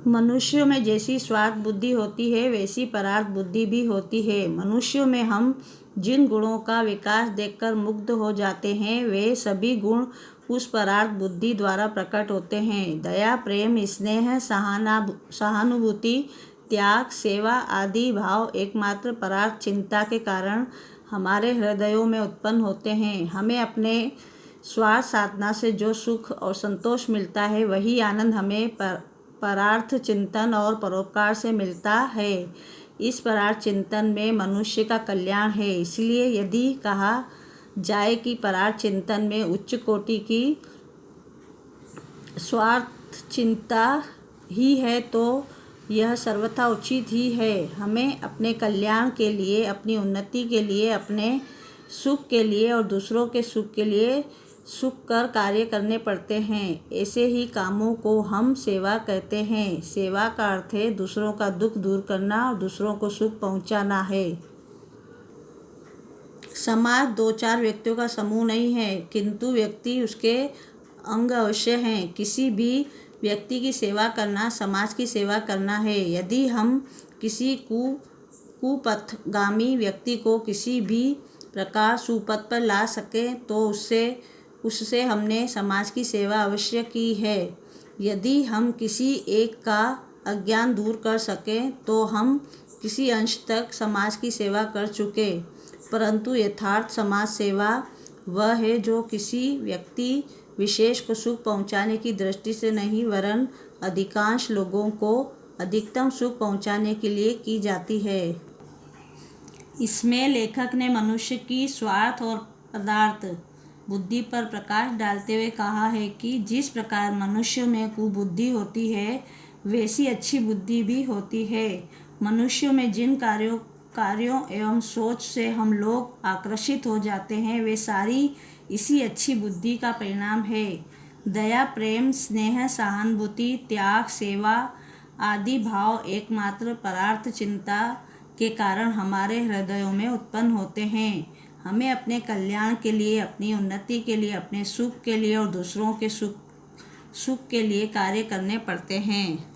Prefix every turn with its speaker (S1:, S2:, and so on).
S1: मनुष्यों में जैसी स्वार्थ बुद्धि होती है वैसी परार्थ बुद्धि भी होती है। मनुष्यों में हम जिन गुणों का विकास देखकर मुग्ध हो जाते हैं वे सभी गुण उस परार्थ बुद्धि द्वारा प्रकट होते हैं। दया, प्रेम, स्नेह, सहानुभूति, त्याग, सेवा आदि भाव एकमात्र परार्थ चिंता के कारण हमारे हृदयों में उत्पन्न होते हैं। हमें अपने स्वार्थ साधना से जो सुख और संतोष मिलता है वही आनंद हमें परार्थ चिंतन और परोपकार से मिलता है। इस परार्थ चिंतन में मनुष्य का कल्याण है। इसलिए यदि कहा जाए कि परार्थ चिंतन में उच्च कोटि की स्वार्थ चिंता ही है तो यह सर्वथा उचित ही है। हमें अपने कल्याण के लिए, अपनी उन्नति के लिए, अपने सुख के लिए और दूसरों के सुख के लिए सुख कर कार्य करने पड़ते हैं। ऐसे ही कामों को हम सेवा कहते हैं। सेवा का अर्थ है दूसरों का दुख दूर करना और दूसरों को सुख पहुंचाना है। समाज दो चार व्यक्तियों का समूह नहीं है, किंतु व्यक्ति उसके अंग अवश्य हैं। किसी भी व्यक्ति की सेवा करना समाज की सेवा करना है। यदि हम किसी कुपथगामी व्यक्ति को किसी भी प्रकार सुपथ पर ला सकें तो उससे हमने समाज की सेवा अवश्य की है। यदि हम किसी एक का अज्ञान दूर कर सकें तो हम किसी अंश तक समाज की सेवा कर चुके। परंतु यथार्थ समाज सेवा वह है जो किसी व्यक्ति विशेष को सुख पहुंचाने की दृष्टि से नहीं वरन अधिकांश लोगों को अधिकतम सुख पहुंचाने के लिए की जाती है। इसमें लेखक ने मनुष्य की स्वार्थ और पदार्थ बुद्धि पर प्रकाश डालते हुए कहा है कि जिस प्रकार मनुष्य में कुबुद्धि होती है वैसी अच्छी बुद्धि भी होती है। मनुष्यों में जिन कार्यों एवं सोच से हम लोग आकर्षित हो जाते हैं वे सारी इसी अच्छी बुद्धि का परिणाम है। दया, प्रेम, स्नेह, सहानुभूति, त्याग, सेवा आदि भाव एकमात्र परार्थ चिंता के कारण हमारे हृदयों में उत्पन्न होते हैं। हमें अपने कल्याण के लिए, अपनी उन्नति के लिए, अपने सुख के लिए और दूसरों के सुख के लिए कार्य करने पड़ते हैं।